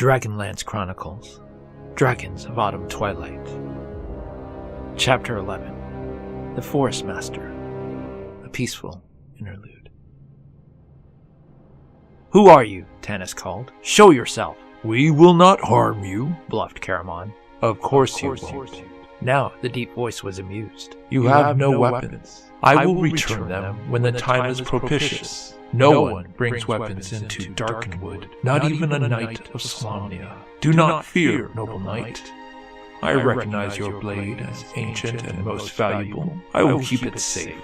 Dragonlance Chronicles, Dragons of Autumn Twilight. Chapter 11, The Forest Master, A Peaceful Interlude. "Who are you?" Tanis called. "Show yourself." "We will not harm you," bluffed Caramon. Of course you won't. Now the deep voice was amused. You have no weapons. I will return them when the time is propitious. No one brings weapons into Darkenwood, not even a knight of Slomnia. Do not fear, noble knight. I recognize your blade as ancient and most valuable. I will keep it safe.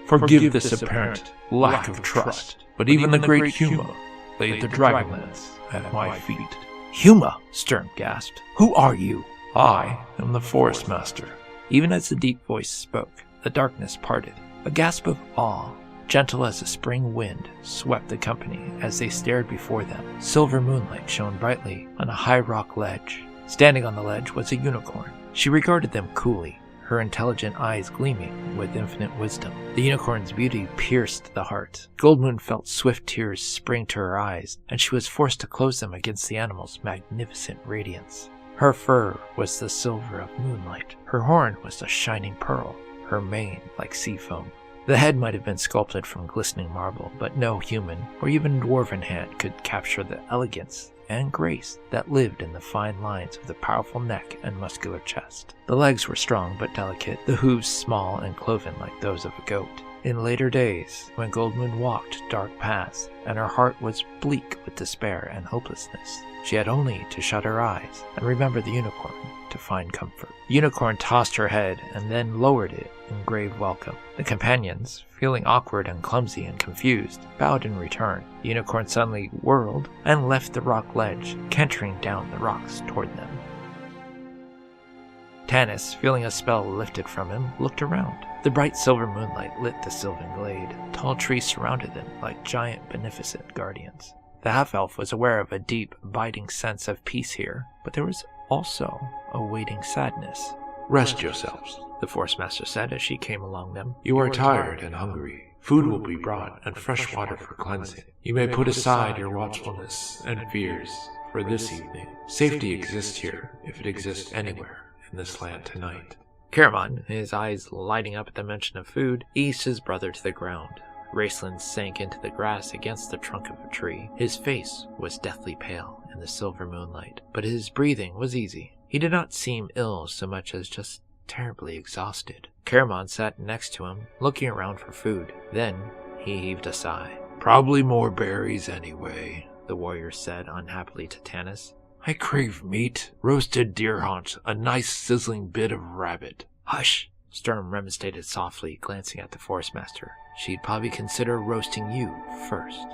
Forgive this apparent lack of trust, but even the great Huma laid the Dragonlance at my feet. "Huma!" Sturm gasped. "Who are you?" I am the Forest Master." Even as the deep voice spoke, the darkness parted. A gasp of awe, gentle as a spring wind, swept the company as they stared before them. Silver moonlight shone brightly on a high rock ledge. Standing on the ledge was a unicorn. She regarded them coolly, her intelligent eyes gleaming with infinite wisdom. The unicorn's beauty pierced the heart. Goldmoon felt swift tears spring to her eyes, and she was forced to close them against the animal's magnificent radiance. Her fur was the silver of moonlight. Her horn was a shining pearl, her mane like sea foam. The head might have been sculpted from glistening marble, but no human or even dwarven hand could capture the elegance and grace that lived in the fine lines of the powerful neck and muscular chest. The legs were strong but delicate, the hooves small and cloven like those of a goat. In later days, when Goldmoon walked dark paths and her heart was bleak with despair and hopelessness, she had only to shut her eyes and remember the unicorn to find comfort. The unicorn tossed her head and then lowered it in grave welcome. The companions, feeling awkward and clumsy and confused, bowed in return. The unicorn suddenly whirled and left the rock ledge, cantering down the rocks toward them. Tanis, feeling a spell lifted from him, looked around. The bright silver moonlight lit the sylvan glade. Tall trees surrounded them like giant, beneficent guardians. The half-elf was aware of a deep, abiding sense of peace here, but there was also a waiting sadness. "Rest yourselves," the Forest Master said as she came along them. "You are tired and hungry. Food will be brought and fresh water for cleansing. You may put aside your watchfulness and fears for this evening. Safety exists here, if it exists anywhere in this land tonight." Caramon, his eyes lighting up at the mention of food, eased his brother to the ground. Raceland sank into the grass against the trunk of a tree. His face was deathly pale in the silver moonlight, but his breathing was easy. He did not seem ill so much as just terribly exhausted. Caramon sat next to him, looking around for food. Then he heaved a sigh. "Probably more berries anyway," the warrior said unhappily to Tanis. "I crave meat, roasted deer haunch, a nice sizzling bit of rabbit." "Hush!" Sturm remonstrated softly, glancing at the Forest Master. "She'd probably consider roasting you first."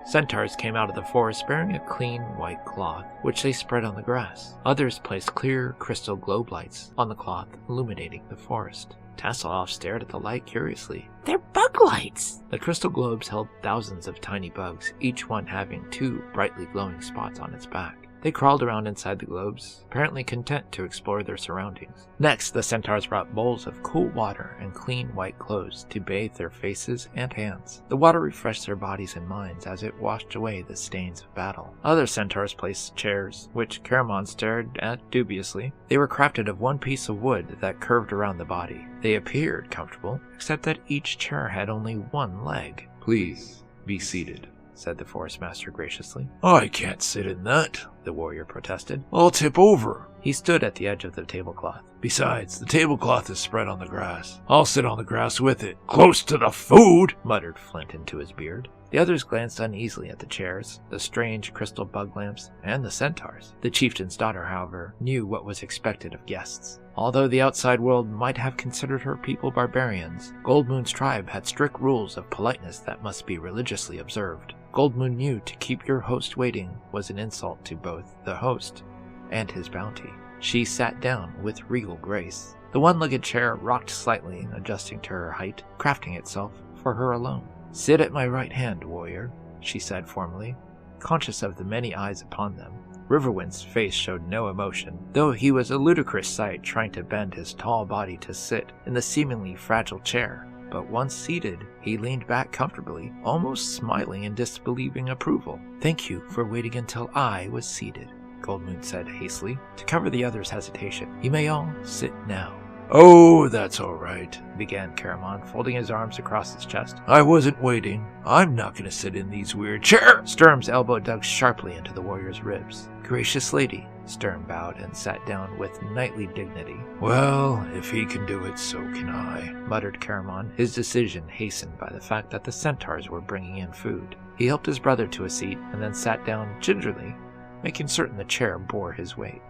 Centaurs came out of the forest bearing a clean white cloth, which they spread on the grass. Others placed clear crystal globe lights on the cloth, illuminating the forest. Tasselhoff stared at the light curiously. "They're bug lights!" The crystal globes held thousands of tiny bugs, each one having 2 brightly glowing spots on its back. They crawled around inside the globes, apparently content to explore their surroundings. Next, the centaurs brought bowls of cool water and clean white clothes to bathe their faces and hands. The water refreshed their bodies and minds as it washed away the stains of battle. Other centaurs placed chairs, which Caramon stared at dubiously. They were crafted of one piece of wood that curved around the body. They appeared comfortable, except that each chair had only one leg. "Please, be seated," said the Forest Master graciously. "I can't sit in that," the warrior protested. "I'll tip over." He stood at the edge of the tablecloth. "Besides, the tablecloth is spread on the grass. I'll sit on the grass with it. Close to the food," muttered Flint into his beard. The others glanced uneasily at the chairs, the strange crystal bug lamps, and the centaurs. The chieftain's daughter, however, knew what was expected of guests. Although the outside world might have considered her people barbarians, Goldmoon's tribe had strict rules of politeness that must be religiously observed. Goldmoon knew to keep your host waiting was an insult to both the host and his bounty. She sat down with regal grace. The one-legged chair rocked slightly, adjusting to her height, crafting itself for her alone. "Sit at my right hand, warrior," she said formally, conscious of the many eyes upon them. Riverwind's face showed no emotion, though he was a ludicrous sight trying to bend his tall body to sit in the seemingly fragile chair. but once seated, he leaned back comfortably, almost smiling in disbelieving approval. "Thank you for waiting until I was seated," Goldmoon said hastily, to cover the other's hesitation. "You may all sit now." "Oh, that's all right," began Caramon, folding his arms across his chest. "I wasn't waiting. I'm not going to sit in these weird chairs." Sturm's elbow dug sharply into the warrior's ribs. "Gracious lady," Sturm bowed and sat down with knightly dignity. "Well, if he can do it, so can I," muttered Caramon, his decision hastened by the fact that the centaurs were bringing in food. He helped his brother to a seat and then sat down gingerly, making certain the chair bore his weight.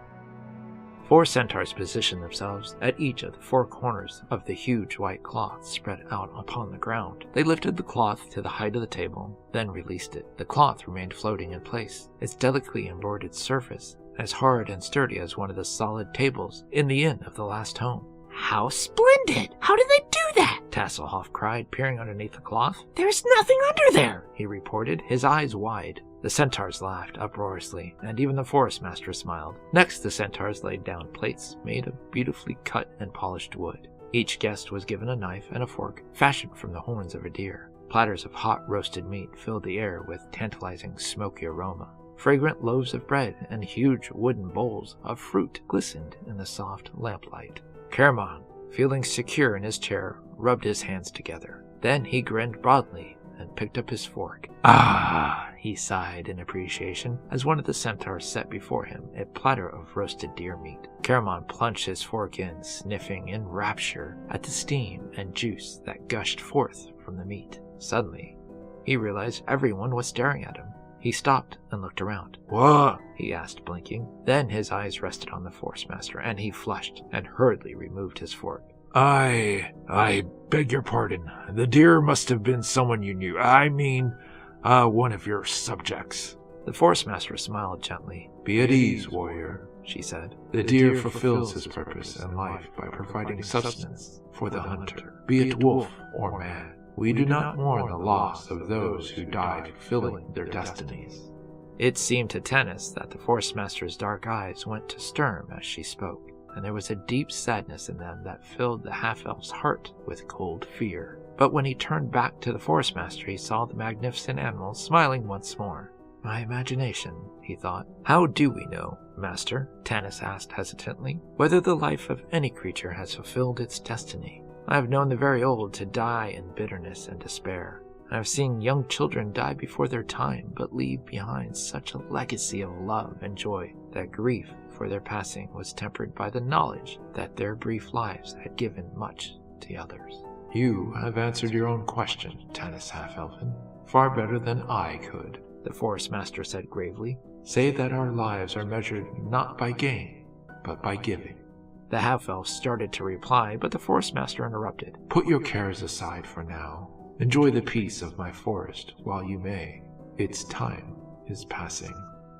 4 centaurs positioned themselves at each of the 4 corners of the huge white cloth spread out upon the ground. They lifted the cloth to the height of the table, then released it. The cloth remained floating in place, its delicately embroidered surface as hard and sturdy as one of the solid tables in the inn of the last home. "How splendid! How did they do that?" Tasselhoff cried, peering underneath the cloth. "There's nothing under there," he reported, his eyes wide. The centaurs laughed uproariously, and even the forest master smiled. Next, the centaurs laid down plates made of beautifully cut and polished wood. Each guest was given a knife and a fork fashioned from the horns of a deer. Platters of hot roasted meat filled the air with tantalizing smoky aroma. Fragrant loaves of bread and huge wooden bowls of fruit glistened in the soft lamplight. Caramon, feeling secure in his chair, rubbed his hands together. Then he grinned broadly and picked up his fork. "Ah!" he sighed in appreciation as one of the centaurs set before him a platter of roasted deer meat. Caramon plunged his fork in, sniffing in rapture at the steam and juice that gushed forth from the meat. Suddenly, he realized everyone was staring at him. He stopped and looked around. "What?" he asked, blinking. Then his eyes rested on the forest master, and he flushed and hurriedly removed his fork. I beg your pardon. The deer must have been someone you knew. I mean, one of your subjects." The forest master smiled gently. "Be at ease, warrior," she said. "The deer fulfills his purpose in life by providing sustenance for the hunter, be it wolf or man. We do not mourn the loss of those who died fulfilling their destinies." It seemed to Tennis that the forest master's dark eyes went to Sturm as she spoke, and there was a deep sadness in them that filled the half-elf's heart with cold fear. But when he turned back to the forest master, he saw the magnificent animal smiling once more. "My imagination," he thought. "How do we know, master," Tannis asked hesitantly, "whether the life of any creature has fulfilled its destiny? I have known the very old to die in bitterness and despair. I have seen young children die before their time, but leave behind such a legacy of love and joy that grief for their passing was tempered by the knowledge that their brief lives had given much to others." "You have answered your own question, Tannis Half-Elfen, far better than I could," the forest master said gravely. "Say that our lives are measured not by gain, but by giving." The half-elf started to reply, but the forest master interrupted. "Put your cares aside for now. Enjoy the peace of my forest while you may. Its time is passing."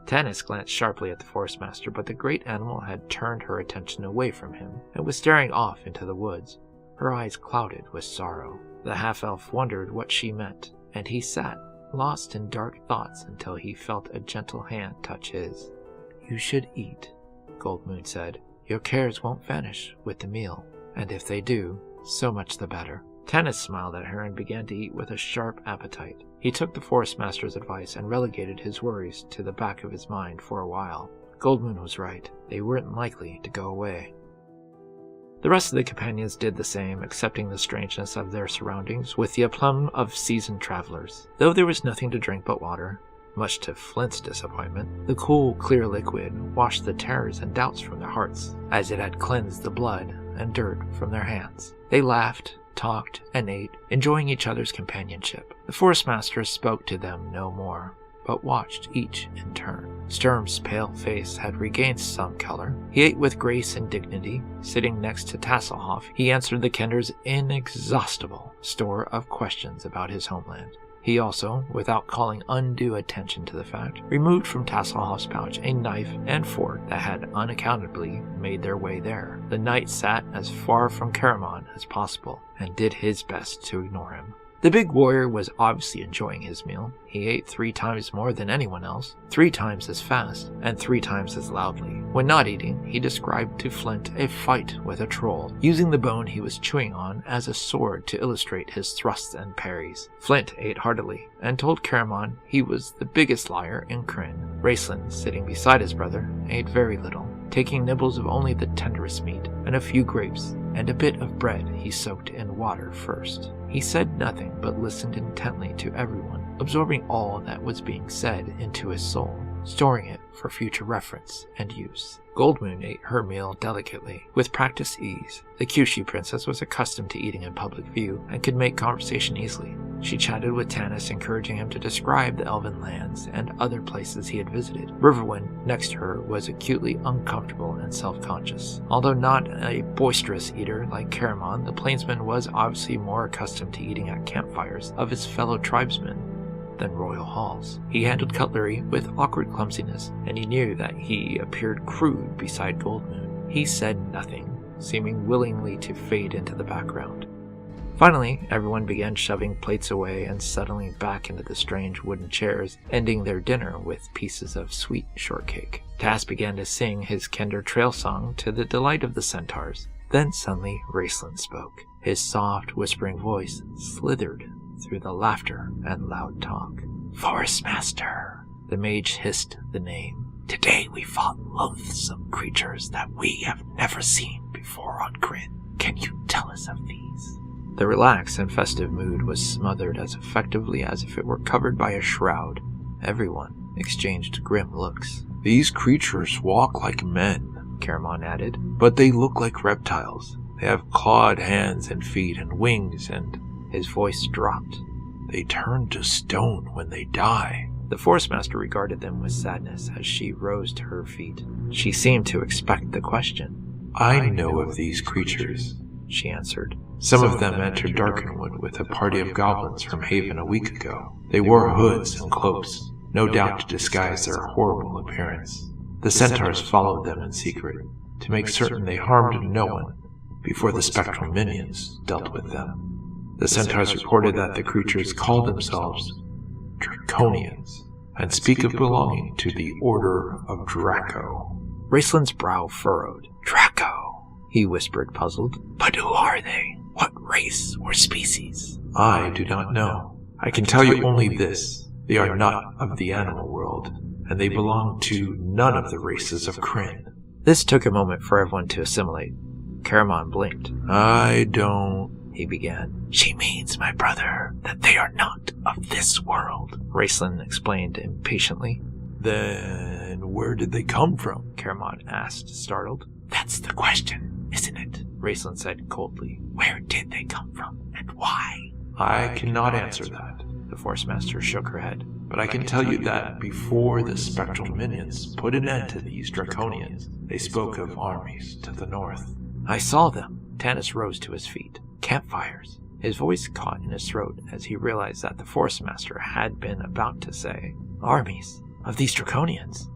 Tannis glanced sharply at the forest master, but the great animal had turned her attention away from him and was staring off into the woods, her eyes clouded with sorrow. The half-elf wondered what she meant, and he sat, lost in dark thoughts until he felt a gentle hand touch his. "You should eat," Goldmoon said. "Your cares won't vanish with the meal, and if they do, so much the better." Tannis smiled at her and began to eat with a sharp appetite. He took the forest master's advice and relegated his worries to the back of his mind for a while. Goldmoon was right. They weren't likely to go away. The rest of the companions did the same, accepting the strangeness of their surroundings with the aplomb of seasoned travelers. Though there was nothing to drink but water, much to Flint's disappointment, the cool, clear liquid washed the terrors and doubts from their hearts, as it had cleansed the blood and dirt from their hands. They laughed, talked, and ate, enjoying each other's companionship. The forest master spoke to them no more, but watched each in turn. Sturm's pale face had regained some color. He ate with grace and dignity. Sitting next to Tasselhoff, he answered the Kender's inexhaustible store of questions about his homeland. He also, without calling undue attention to the fact, removed from Tasselhoff's pouch a knife and fork that had unaccountably made their way there. The knight sat as far from Caramon as possible and did his best to ignore him. The big warrior was obviously enjoying his meal. He ate 3 times more than anyone else, 3 times as fast, and 3 times as loudly. When not eating, he described to Flint a fight with a troll, using the bone he was chewing on as a sword to illustrate his thrusts and parries. Flint ate heartily, and told Caramon he was the biggest liar in Krynn. Raceland, sitting beside his brother, ate very little, taking nibbles of only the tenderest meat, and a few grapes, and a bit of bread he soaked in water first. He said nothing, but listened intently to everyone, absorbing all that was being said into his soul, storing it for future reference and use. Goldmoon ate her meal delicately, with practiced ease. The Kyushu princess was accustomed to eating in public view and could make conversation easily. She chatted with Tanis, encouraging him to describe the elven lands and other places he had visited. Riverwind, next to her, was acutely uncomfortable and self-conscious. Although not a boisterous eater like Caramon, the plainsman was obviously more accustomed to eating at campfires of his fellow tribesmen than royal halls. He handled cutlery with awkward clumsiness, and he knew that he appeared crude beside Goldmoon. He said nothing, seeming willingly to fade into the background. Finally, everyone began shoving plates away and settling back into the strange wooden chairs, ending their dinner with pieces of sweet shortcake. Tas began to sing his Kender trail song to the delight of the centaurs. Then suddenly Raceland spoke. His soft, whispering voice slithered through the laughter and loud talk. "Forest Master," the mage hissed the name. "Today we fought loathsome creatures that we have never seen before on Krynn. Can you tell us of these?" The relaxed and festive mood was smothered as effectively as if it were covered by a shroud. Everyone exchanged grim looks. "These creatures walk like men," Caramon added, "but they look like reptiles. They have clawed hands and feet and wings, and his voice dropped. They turn to stone when they die." The Forest Master regarded them with sadness as she rose to her feet. She seemed to expect the question. "I know of these creatures," she answered. "Some of them entered Darkenwood with a party of goblins from Haven a week ago. They wore hoods and cloaks, no doubt to disguise their horrible appearance. The centaurs followed them in secret, to make certain they harmed no one, before the spectral minions dealt with them. The centaurs reported that the creatures call themselves Draconians, and speak of belonging to the Order of Draco." Raceland's brow furrowed. "Draco," he whispered, puzzled. "But who are they? What race or species?" "I do not know. I can tell you only this. They are not of the animal world, and they belong to none of the races of Krynn." This took a moment for everyone to assimilate. Caramon blinked. "I don't," he began. "She means, my brother, that they are not of this world," Raceland explained impatiently. "Then where did they come from?" Caramon asked, startled. "That's the question, isn't it?" Raceland said coldly. "Where did they come from, and why?" "I cannot answer that," the Force Master shook her head. "but I can tell you that before the spectral minions put an end to these Draconians, they spoke of armies to the north." "I saw them." Tanis rose to his feet. "Campfires." His voice caught in his throat as he realized that the Force Master had been about to say, "Armies of these Draconians.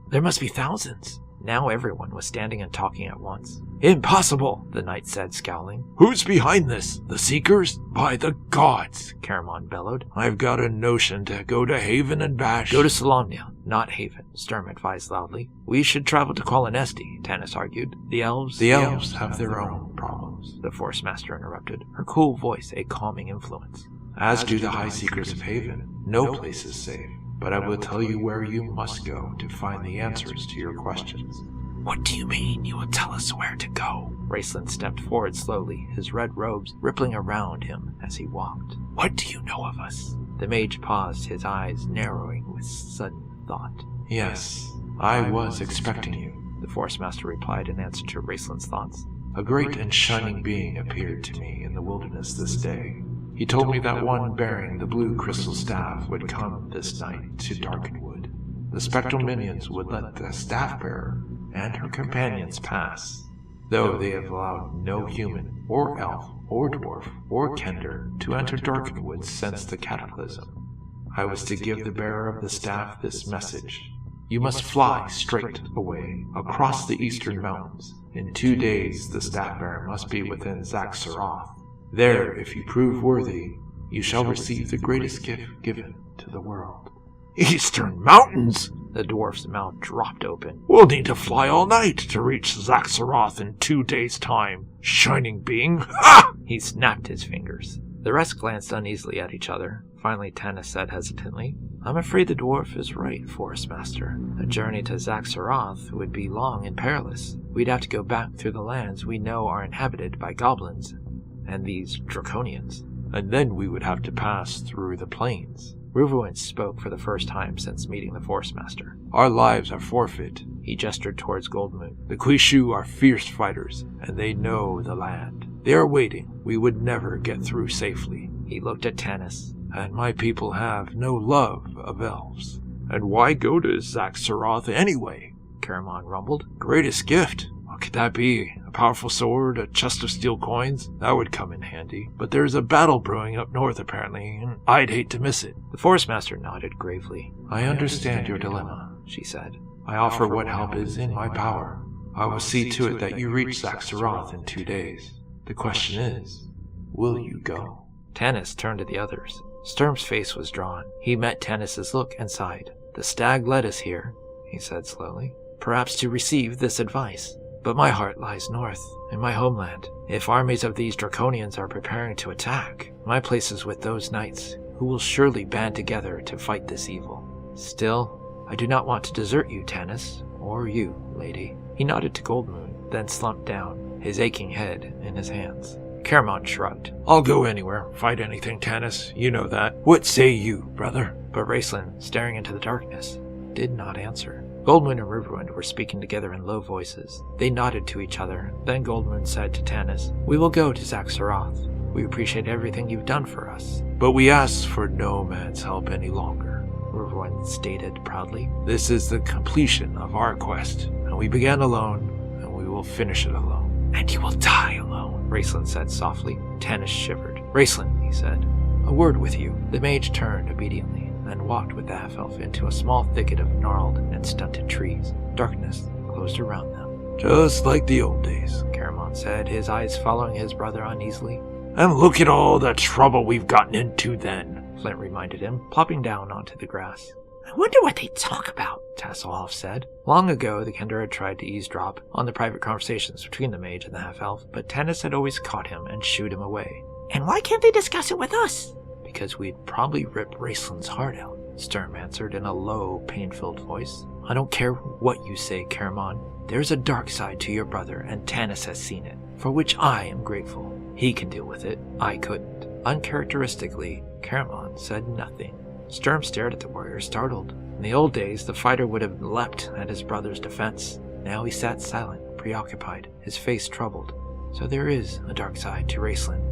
There must be thousands." Now everyone was standing and talking at once. "Impossible," the knight said, scowling. "Who's behind this? The Seekers? By the gods!" Caramon bellowed. "I've got a notion to go to Haven and bash—" "Go to Solamnia, not Haven," Sturm advised loudly. "We should travel to Qualinesti," Tanis argued. "The elves—" "The elves have their own problems," the Force Master interrupted, her cool voice a calming influence. "As do the High Seekers of Haven. No place is safe. But I will tell you where you must go to find the answers to your questions." "What do you mean you will tell us where to go?" Raceland stepped forward slowly, his red robes rippling around him as he walked. "What do you know of us?" The mage paused, his eyes narrowing with sudden thought. "Yes, I was expecting you," the Force Master replied in answer to Raceland's thoughts. "A great and shining being appeared to me in the wilderness this day. He told me that one bearing the blue crystal staff would come this night to Darkenwood. The spectral minions would let the staff-bearer and her companions pass, though they have allowed no human, or elf, or dwarf, or kender to enter Darkenwood since the cataclysm. I was to give the bearer of the staff this message. You must fly straight away, across the eastern mountains. In 2 days the staff-bearer must be within Zaxaroth. There, if you prove worthy, you shall receive the greatest gift given to the world." "Eastern mountains!" The dwarf's mouth dropped open. We'll need to fly all night to reach Zaxaroth in 2 days' time. Shining being. Ha! He snapped his fingers. The rest glanced uneasily at each other. Finally, Tanis said hesitantly, I'm afraid the dwarf is right, Forest Master. A journey to Zaxaroth would be long and perilous. We'd have to go back through the lands we know are inhabited by goblins and these draconians. And then we would have to pass through the plains. Riverwind spoke for the first time since meeting the Forest Master. Our lives are forfeit. He gestured towards Goldmoon. The Quishu are fierce fighters, and they know the land. They are waiting. We would never get through safely. He looked at Tanis. And my people have no love of elves. And why go to Zaxaroth anyway? Caramon rumbled. Greatest gift. What could that be? A powerful sword, a chest of steel coins? That would come in handy. But there's a battle brewing up north, apparently, and I'd hate to miss it. The Forest Master nodded gravely. I understand your dilemma, she said. I offer what help is in my power. I will see to it that you reach Zaxaroth in 2 days. The question is, will you go? Tanis turned to the others. Sturm's face was drawn. He met Tanis's look and sighed. The stag led us here, he said slowly, perhaps to receive this advice. But my heart lies north, in my homeland. If armies of these draconians are preparing to attack, my place is with those knights, who will surely band together to fight this evil. Still, I do not want to desert you, Tanis, or you, lady. He nodded to Goldmoon, then slumped down, his aching head in his hands. Caramon shrugged. I'll go anywhere, fight anything, Tanis. You know that. What say you, brother? But Raceland, staring into the darkness, did not answer. Goldmoon and Riverwind were speaking together in low voices. They nodded to each other. Then Goldmoon said to Tanis, We will go to Zaxaroth. We appreciate everything you've done for us. But we ask for no man's help any longer, Riverwind stated proudly. This is the completion of our quest, and we began alone, and we will finish it alone. And you will die alone, Raceland said softly. Tanis shivered. Raceland, he said, a word with you. The mage turned obediently and walked with the half-elf into a small thicket of gnarled and stunted trees. Darkness closed around them. Just like the old days, Caramon said, his eyes following his brother uneasily. And look at all the trouble we've gotten into then, Flint reminded him, plopping down onto the grass. I wonder what they talk about, Tasselhoff said. Long ago, the Kender had tried to eavesdrop on the private conversations between the mage and the half-elf, but Tanis had always caught him and shooed him away. And why can't they discuss it with us? Because we'd probably rip Raceland's heart out, Sturm answered in a low, pain-filled voice. I don't care what you say, Caramon. There's a dark side to your brother, and Tanis has seen it, for which I am grateful. He can deal with it. I couldn't. Uncharacteristically, Caramon said nothing. Sturm stared at the warrior, startled. In the old days, the fighter would have leapt at his brother's defense. Now he sat silent, preoccupied, his face troubled. So there is a dark side to Raceland.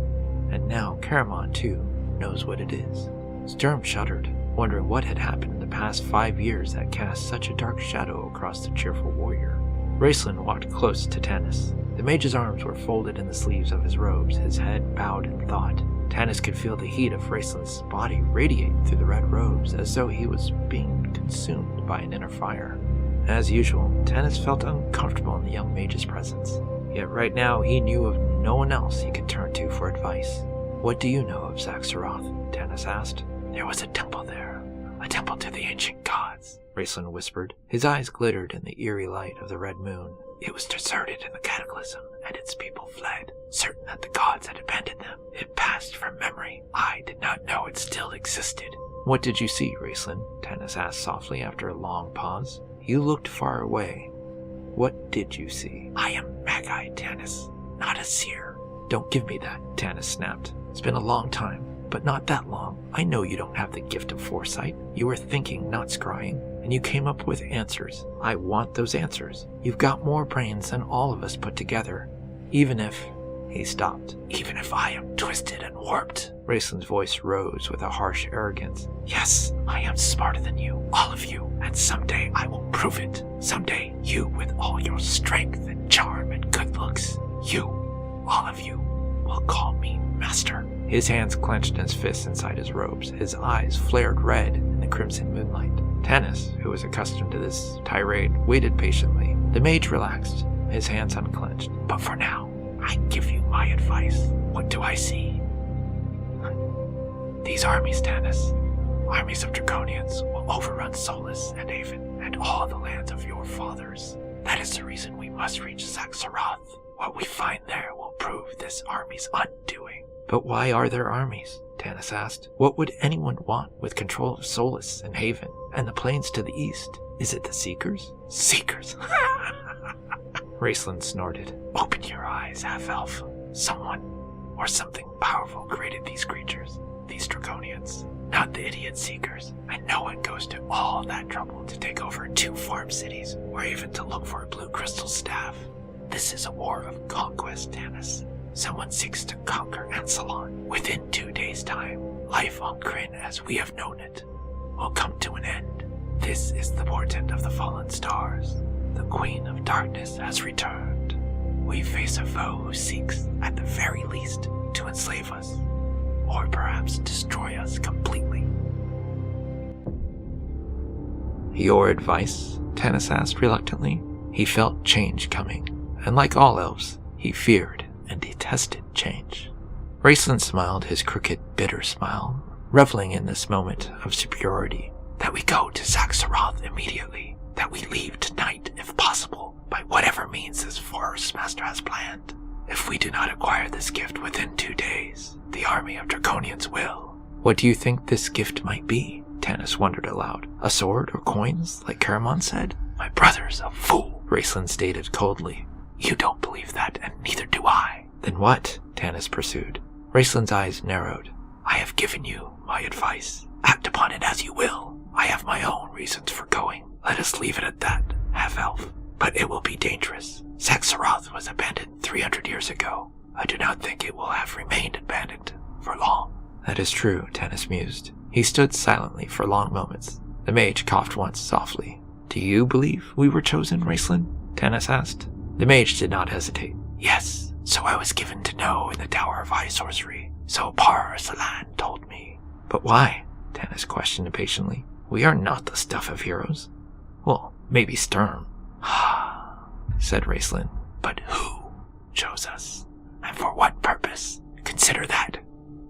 And now Caramon, too, knows what it is. Sturm shuddered, wondering what had happened in the past 5 years that cast such a dark shadow across the cheerful warrior. Raceland walked close to Tanis. The mage's arms were folded in the sleeves of his robes, his head bowed in thought. Tanis could feel the heat of Raceland's body radiate through the red robes, as though he was being consumed by an inner fire. As usual, Tanis felt uncomfortable in the young mage's presence. Yet right now he knew of no one else he could turn to for advice. What do you know of Zaxaroth? Tanis asked. There was a temple there, a temple to the ancient gods, Raceland whispered. His eyes glittered in the eerie light of the red moon. It was deserted in the cataclysm, and its people fled, certain that the gods had abandoned them. It passed from memory. I did not know it still existed. What did you see, Raceland? Tanis asked softly after a long pause. You looked far away. What did you see? I am Magi, Tanis, not a seer. Don't give me that, Tanis snapped. It's been a long time, but not that long. I know you don't have the gift of foresight. You were thinking, not scrying, and you came up with answers. I want those answers. You've got more brains than all of us put together. Even if... He stopped. Even if I am twisted and warped. Raceland's voice rose with a harsh arrogance. Yes, I am smarter than you, all of you, and someday I will prove it. Someday, you with all your strength and charm and good looks, you, all of you, will call me master. His hands clenched in his fists inside his robes. His eyes flared red in the crimson moonlight. Tanis, who was accustomed to this tirade, waited patiently. The mage relaxed, his hands unclenched. But for now, I give you my advice. What do I see? These armies, Tanis, armies of Draconians, will overrun Solus and Haven, and and all the lands of your fathers. That is the reason we must reach Saxaroth. What we find there will prove this army's undoing. But why are there armies? Tanis asked. What would anyone want with control of Solus and Haven and the plains to the east? Is it the Seekers? Seekers? Raceland snorted. Open your eyes, half-elf. Someone or something powerful created these creatures, these Dragonians, not the idiot Seekers. And no one goes to all that trouble to take over 2 farm cities or even to look for a blue crystal staff. This is a war of conquest, Tanis. Someone seeks to conquer Ansalon. Within 2 days' time, life on Krynn as we have known it will come to an end. This is the portent of the fallen stars. The Queen of Darkness has returned. We face a foe who seeks, at the very least, to enslave us, or perhaps destroy us completely. Your advice? Tanis asked reluctantly. He felt change coming, and like all elves, he feared and detested change. Raceland smiled his crooked, bitter smile, reveling in this moment of superiority. That we go to Saxaroth immediately. That we leave tonight, if possible, by whatever means this Forest Master has planned. If we do not acquire this gift within 2 days, the army of Draconians will. What do you think this gift might be? Tanis wondered aloud. A sword or coins, like Caramon said? My brother's a fool, Raceland stated coldly. You don't believe that, and neither do I. Then what? Tanis pursued. Raceland's eyes narrowed. I have given you my advice. Act upon it as you will. I have my own reasons for going. Let us leave it at that, half-elf. But it will be dangerous. Saxaroth was abandoned 300 years ago. I do not think it will have remained abandoned for long. That is true, Tanis mused. He stood silently for long moments. The mage coughed once softly. Do you believe we were chosen, Raceland? Tanis asked. The mage did not hesitate. Yes, so I was given to know in the Tower of High Sorcery. So Par-Arsalan told me. But why? Tanis questioned impatiently. We are not the stuff of heroes. Well, maybe Sturm, said Raceland. But who chose us? And for what purpose? Consider that,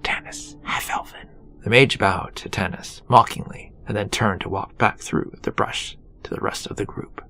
Tanis, half-elven. The mage bowed to Tanis mockingly, and then turned to walk back through the brush to the rest of the group.